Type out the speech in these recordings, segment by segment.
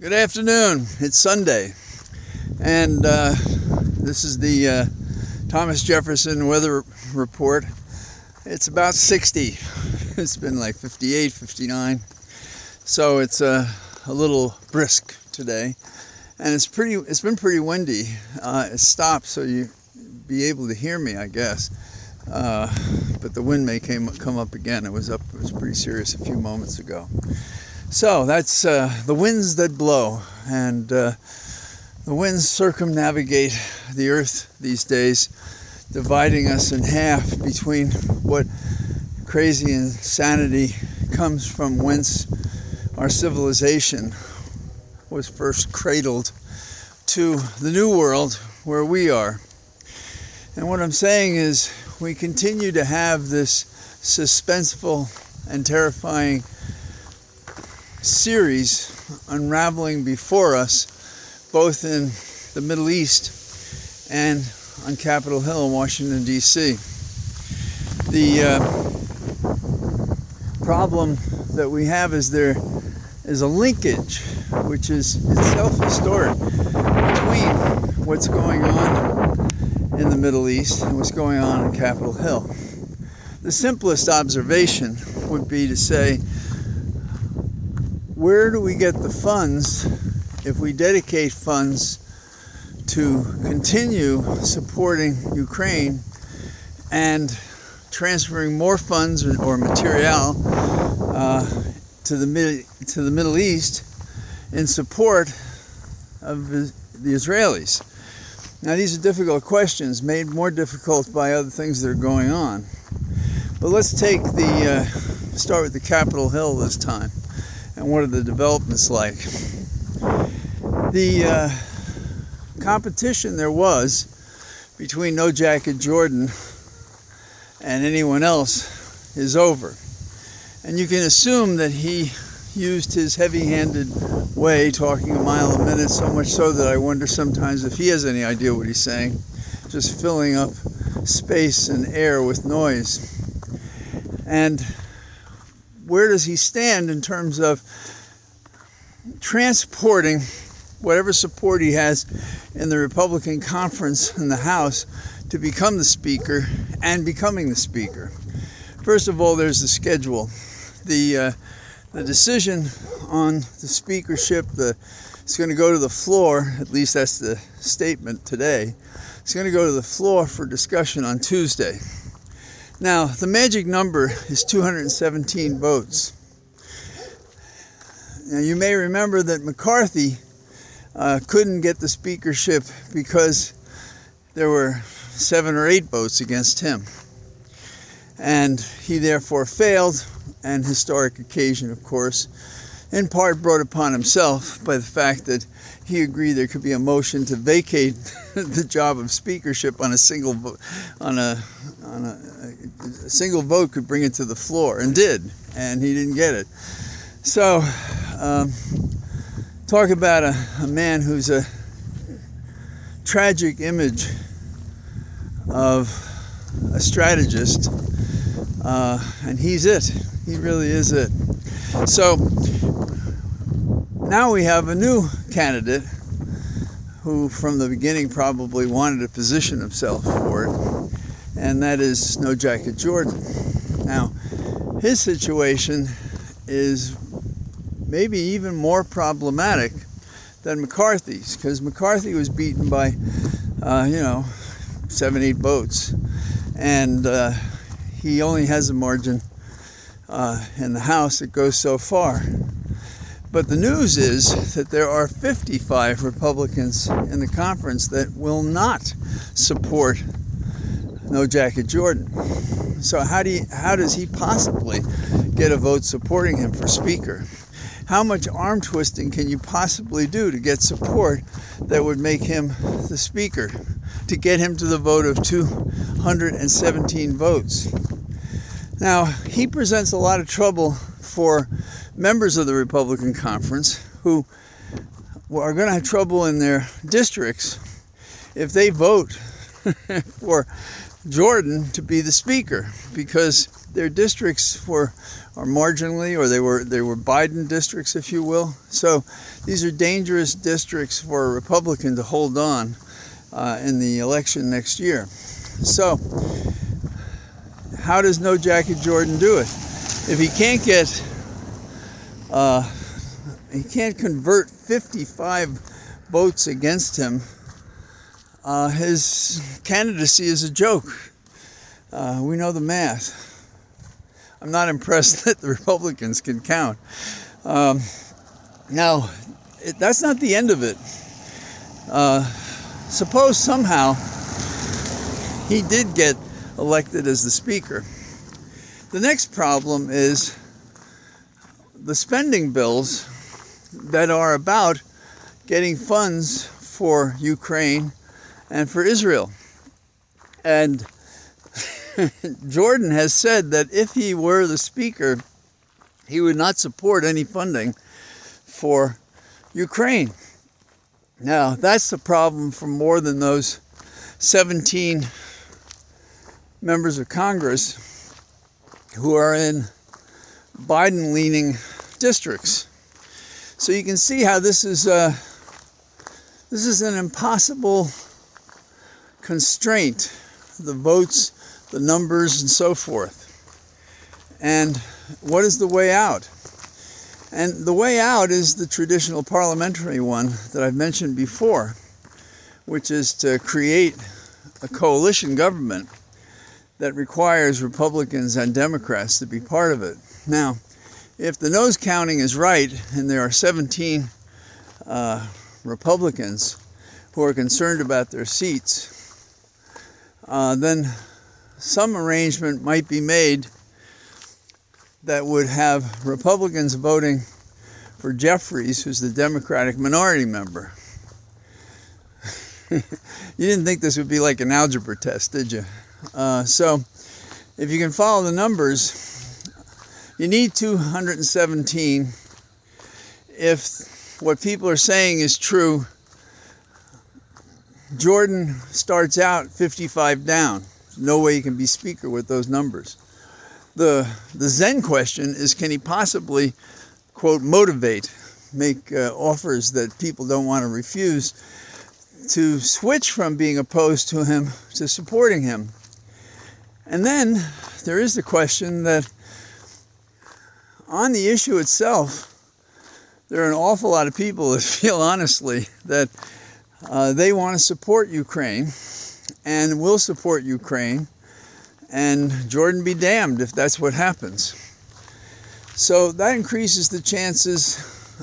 Good afternoon. It's Sunday, and this is the Thomas Jefferson weather report. It's about 60. It's been like 58, 59, so it's a little brisk today, and it's been pretty windy. It stopped, so you be able to hear me, I guess. But the wind may come up again. It was pretty serious a few moments ago. So that's the winds that blow, and the winds circumnavigate the earth these days, dividing us in half between what crazy insanity comes from whence our civilization was first cradled to the New World where we are. And what I'm saying is we continue to have this suspenseful and terrifying series unraveling before us, both in the Middle East and on Capitol Hill in Washington, D.C. The problem that we have is there is a linkage, which is itself historic, between what's going on in the Middle East and what's going on in Capitol Hill. The simplest observation would be to say, where do we get the funds if we dedicate funds to continue supporting Ukraine and transferring more funds or material to the Middle East in support of the Israelis? Now, these are difficult questions, made more difficult by other things that are going on. But let's start with the Capitol Hill this time. And what are the developments like? The competition there was between No Jacket Jordan and anyone else is over. And you can assume that he used his heavy-handed way, talking a mile a minute, so much so that I wonder sometimes if he has any idea what he's saying, just filling up space and air with noise. And where does he stand in terms of transporting whatever support he has in the Republican conference in the House to become the Speaker and becoming the Speaker? First of all, there's the schedule. The decision on the speakership, it's going to go to the floor, at least that's the statement today. It's going to go to the floor for discussion on Tuesday. Now, the magic number is 217 votes. Now, you may remember that McCarthy couldn't get the speakership because there were 7 or 8 votes against him. And he therefore failed, an historic occasion, of course, in part brought upon himself by the fact that he agreed there could be a motion to vacate the job of speakership on a single vote, a single vote could bring it to the floor, and did, and he didn't get it. So, talk about a man who's a tragic image of a strategist, and he's it. He really is it. So, now we have a new candidate who from the beginning probably wanted to position himself for it, and that is No Jacket Jordan. Now, his situation is maybe even more problematic than McCarthy's, because McCarthy was beaten by 7, 8 votes, and he only has a margin in the House that goes so far. But the news is that there are 55 Republicans in the conference that will not support No Jacket Jordan. So how does he possibly get a vote supporting him for Speaker? How much arm twisting can you possibly do to get support that would make him the Speaker, to get him to the vote of 217 votes? Now, he presents a lot of trouble for members of the Republican conference who are going to have trouble in their districts if they vote for Jordan to be the Speaker, because their districts are marginally, or they were Biden districts, if you will. So these are dangerous districts for a Republican to hold on in the election next year. So how does No Jacket Jordan do it? If he can't he can't convert 55 votes against him, his candidacy is a joke. We know the math. I'm not impressed that the Republicans can count. Now, that's not the end of it. Suppose somehow he did get elected as the speaker. The next problem is the spending bills that are about getting funds for Ukraine and for Israel. And Jordan has said that if he were the speaker, he would not support any funding for Ukraine. Now, that's the problem for more than those 17 members of Congress who are in Biden-leaning districts. So you can see how this is an impossible constraint, the votes, the numbers, and so forth. And what is the way out? And the way out is the traditional parliamentary one that I've mentioned before, which is to create a coalition government that requires Republicans and Democrats to be part of it. Now, if the nose counting is right, and there are 17 Republicans who are concerned about their seats, then some arrangement might be made that would have Republicans voting for Jeffries, who's the Democratic minority member. You didn't think this would be like an algebra test, did you? So if you can follow the numbers, you need 217. If what people are saying is true, Jordan starts out 55 down. No way he can be speaker with those numbers. The Zen question is, can he possibly, quote, motivate, make offers that people don't want to refuse, to switch from being opposed to him to supporting him? And then there is the question that on the issue itself, there are an awful lot of people that feel honestly that they want to support Ukraine and will support Ukraine, and Jordan be damned if that's what happens. So that increases the chances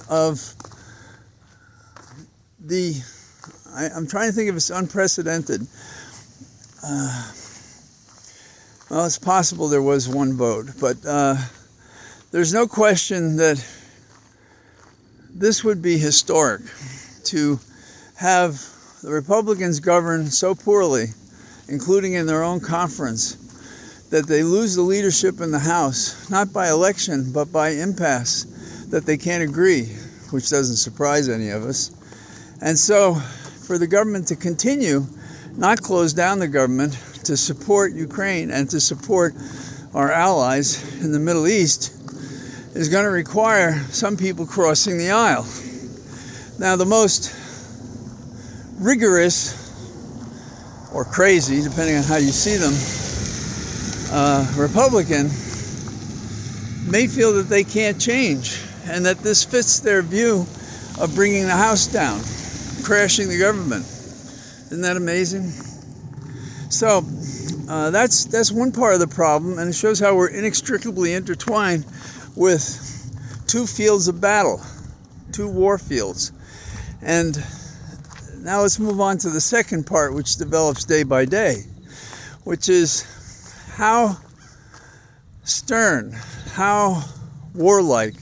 of I'm trying to think if it's unprecedented. Well, it's possible there was one vote, but there's no question that this would be historic to have the Republicans govern so poorly, including in their own conference, that they lose the leadership in the House, not by election, but by impasse, that they can't agree, which doesn't surprise any of us. And so for the government to continue, not close down the government, to support Ukraine and to support our allies in the Middle East is going to require some people crossing the aisle. Now, the most rigorous or crazy, depending on how you see them, Republican may feel that they can't change and that this fits their view of bringing the House down, crashing the government. Isn't that amazing? So that's one part of the problem, and it shows how we're inextricably intertwined with two fields of battle, two war fields. And now let's move on to the second part, which develops day by day, which is how stern, how warlike,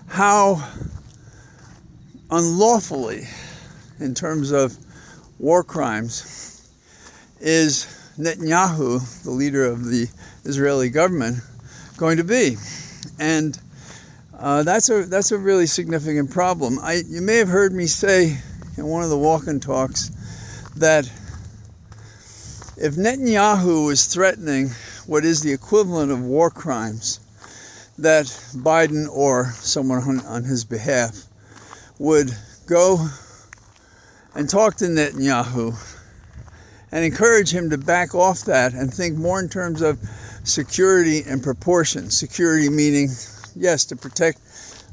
how unlawfully, in terms of war crimes, is Netanyahu, the leader of the Israeli government, going to be. And that's a really significant problem. You may have heard me say in one of the walk-in talks that if Netanyahu was threatening what is the equivalent of war crimes that Biden or someone on his behalf would go and talk to Netanyahu and encourage him to back off that and think more in terms of security and proportion. Security meaning, yes, to protect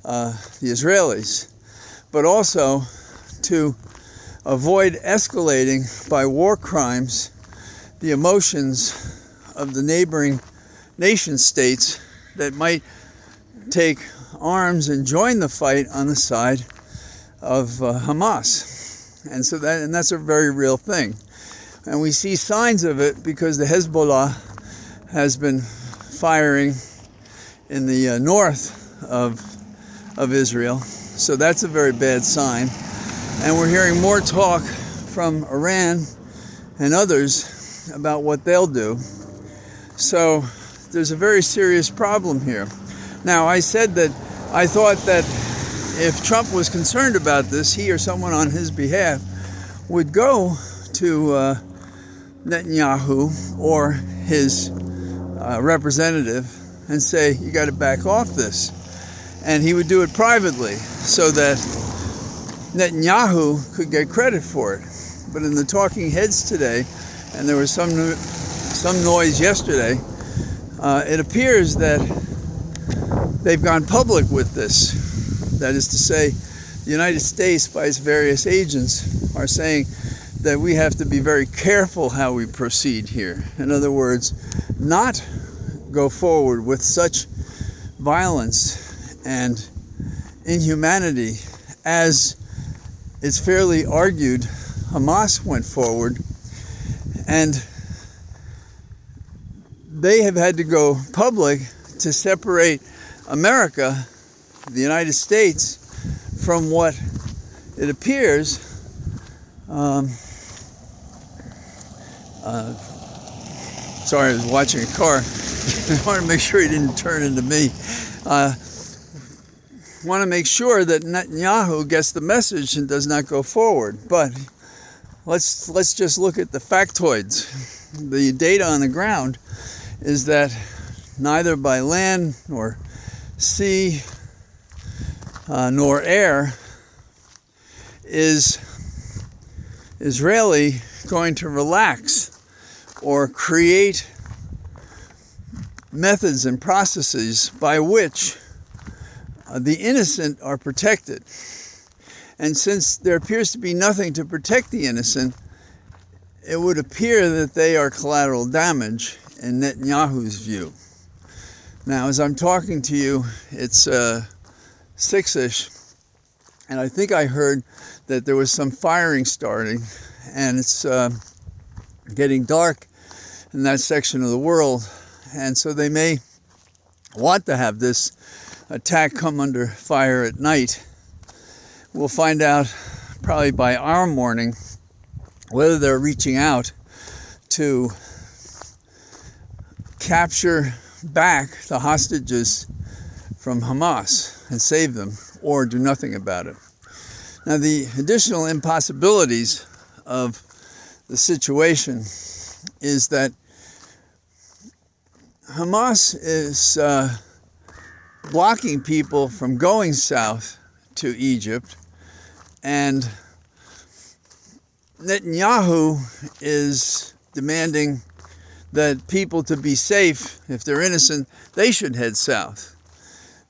the Israelis, but also to avoid escalating by war crimes the emotions of the neighboring nation states that might take arms and join the fight on the side of Hamas. And that's a very real thing. And we see signs of it because the Hezbollah has been firing in the north of Israel. So that's a very bad sign. And we're hearing more talk from Iran and others about what they'll do. So there's a very serious problem here. Now, I said that I thought that if Trump was concerned about this, he or someone on his behalf would go to Netanyahu or his representative and say, you got to back off this. And he would do it privately so that Netanyahu could get credit for it. But in the talking heads today, and there was some noise yesterday, it appears that they've gone public with this. That is to say, the United States, by its various agents, are saying that we have to be very careful how we proceed here. In other words, not go forward with such violence and inhumanity as it's fairly argued Hamas went forward, and they have had to go public to separate America, the United States, from what it appears sorry, I was watching a car. I want to make sure he didn't turn into me. Want to make sure that Netanyahu gets the message and does not go forward. But let's just look at the factoids. The data on the ground is that neither by land nor sea nor air is Israeli going to relax or create methods and processes by which the innocent are protected. And since there appears to be nothing to protect the innocent, it would appear that they are collateral damage in Netanyahu's view. Now, as I'm talking to you, it's 6-ish, and I think I heard that there was some firing starting, and it's getting dark in that section of the world, and so they may want to have this attack come under fire at night. We'll find out probably by our morning whether they're reaching out to capture back the hostages from Hamas and save them, or do nothing about it. Now, the additional impossibilities of the situation is that Hamas is blocking people from going south to Egypt, and Netanyahu is demanding that people, to be safe, if they're innocent, they should head south.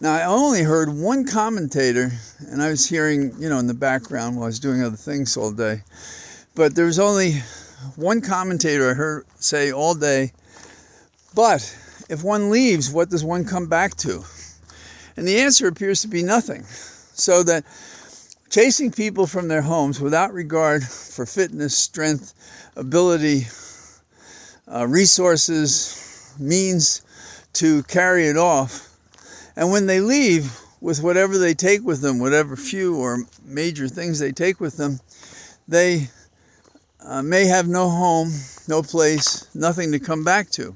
Now, I only heard one commentator, and I was hearing, in the background while I was doing other things all day, but there was only one commentator I heard say all day, but if one leaves, what does one come back to? And the answer appears to be nothing. So that chasing people from their homes without regard for fitness, strength, ability, resources, means to carry it off, and when they leave with whatever they take with them, whatever few or major things they take with them, they may have no home, no place, nothing to come back to.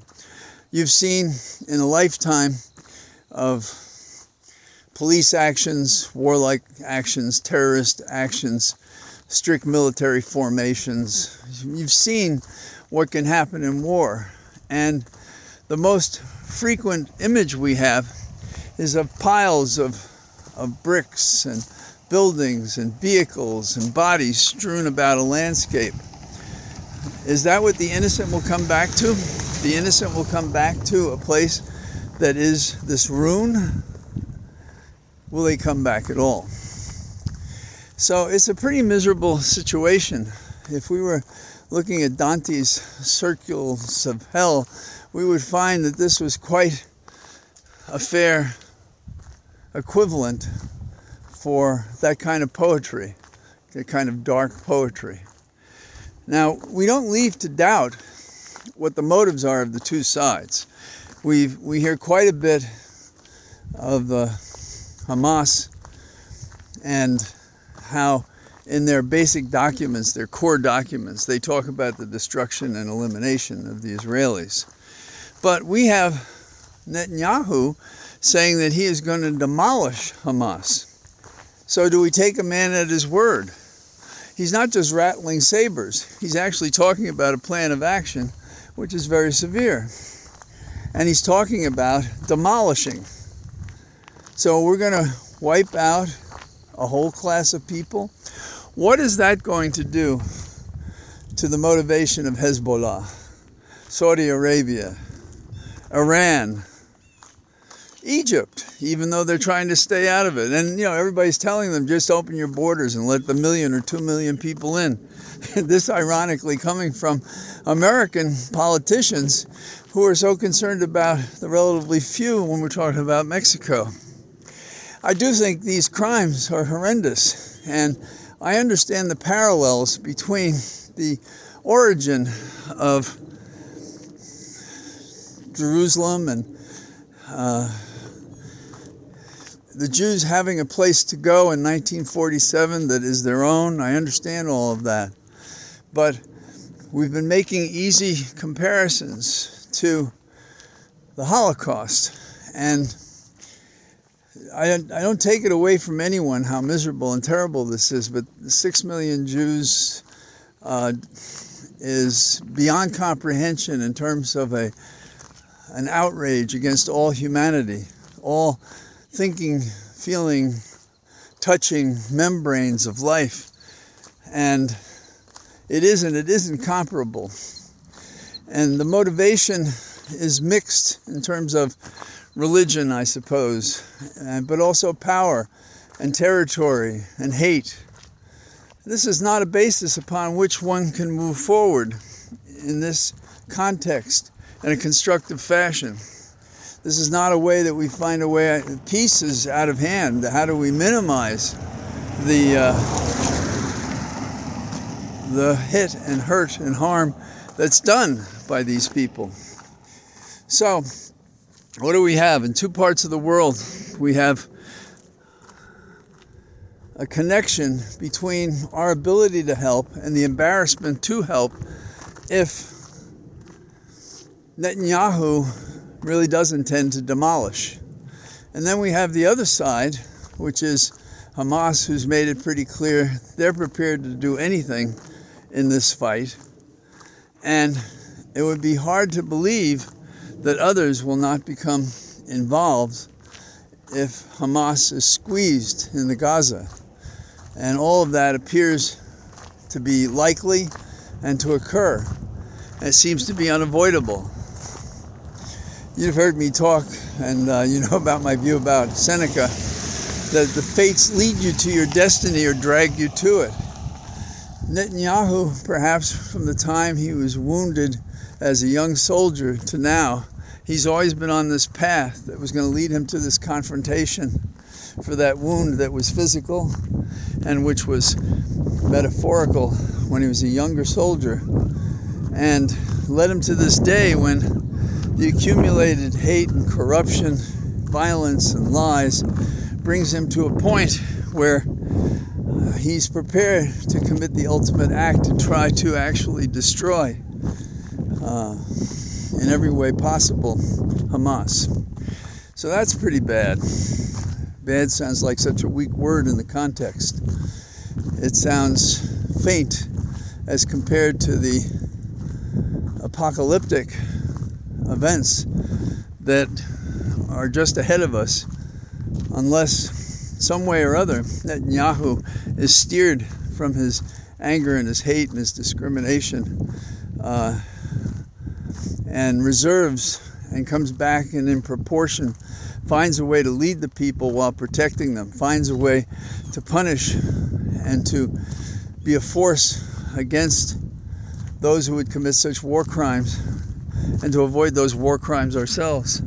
You've seen in a lifetime of police actions, warlike actions, terrorist actions, strict military formations. You've seen what can happen in war. And the most frequent image we have is of piles of bricks and buildings and vehicles and bodies strewn about a landscape. Is that what the innocent will come back to? The innocent will come back to a place that is this ruin? Will they come back at all? So it's a pretty miserable situation. If we were looking at Dante's circles of hell, we would find that this was quite a fair equivalent for that kind of poetry, that kind of dark poetry. Now, we don't leave to doubt what the motives are of the two sides. We hear quite a bit of the Hamas and how in their basic documents, their core documents, they talk about the destruction and elimination of the Israelis. But we have Netanyahu saying that he is going to demolish Hamas. So do we take a man at his word? He's not just rattling sabers. He's actually talking about a plan of action which is very severe. And he's talking about demolishing. So we're going to wipe out a whole class of people. What is that going to do to the motivation of Hezbollah, Saudi Arabia, Iran, Egypt, even though they're trying to stay out of it? And, everybody's telling them, just open your borders and let the 1 million or 2 million people in. This ironically coming from American politicians who are so concerned about the relatively few when we're talking about Mexico. I do think these crimes are horrendous, and I understand the parallels between the origin of Jerusalem and the Jews having a place to go in 1947 that is their own. I understand all of that. But we've been making easy comparisons to the Holocaust. And I don't take it away from anyone how miserable and terrible this is, but 6 million Jews is beyond comprehension in terms of an outrage against all humanity, all thinking, feeling, touching membranes of life. And it isn't comparable. And the motivation is mixed in terms of religion, I suppose, but also power and territory and hate. This is not a basis upon which one can move forward in this context in a constructive fashion. This is not a way that we find a way. Peace is out of hand. How do we minimize the hit and hurt and harm that's done by these people? So, what do we have? In two parts of the world, we have a connection between our ability to help and the embarrassment to help if Netanyahu really does intend to demolish. And then we have the other side, which is Hamas, who's made it pretty clear they're prepared to do anything in this fight. And it would be hard to believe that others will not become involved if Hamas is squeezed in the Gaza. And all of that appears to be likely and to occur. And it seems to be unavoidable. You've heard me talk, and you know about my view about Seneca, that the fates lead you to your destiny or drag you to it. Netanyahu, perhaps from the time he was wounded as a young soldier to now, he's always been on this path that was going to lead him to this confrontation for that wound that was physical and which was metaphorical when he was a younger soldier, and led him to this day when the accumulated hate and corruption, violence and lies brings him to a point where he's prepared to commit the ultimate act and try to actually destroy in every way possible Hamas. So that's pretty bad. Bad sounds like such a weak word in the context. It sounds faint as compared to the apocalyptic events that are just ahead of us, unless some way or other Netanyahu is steered from his anger and his hate and his discrimination and reserves and comes back and in proportion finds a way to lead the people while protecting them, finds a way to punish and to be a force against those who would commit such war crimes and to avoid those war crimes ourselves.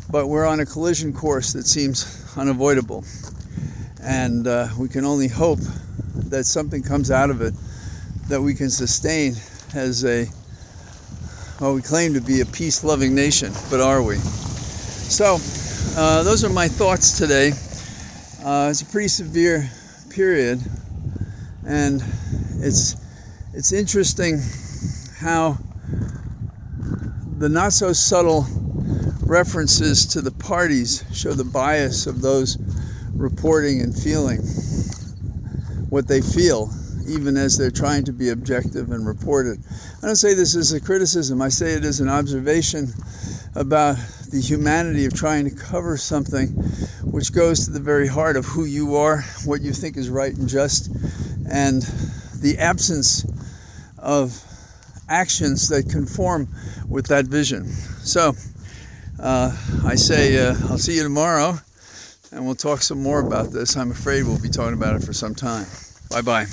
But we're on a collision course that seems unavoidable, and we can only hope that something comes out of it that we can sustain as we claim to be a peace-loving nation, but are we? So those are my thoughts today. It's a pretty severe period, and it's interesting how the not so subtle references to the parties show the bias of those reporting and feeling what they feel, even as they're trying to be objective and report it. I don't say this as a criticism, I say it as an observation about the humanity of trying to cover something which goes to the very heart of who you are, what you think is right and just, and the absence of actions that conform with that vision. So I say I'll see you tomorrow, and we'll talk some more about this. I'm afraid we'll be talking about it for some time. Bye-bye.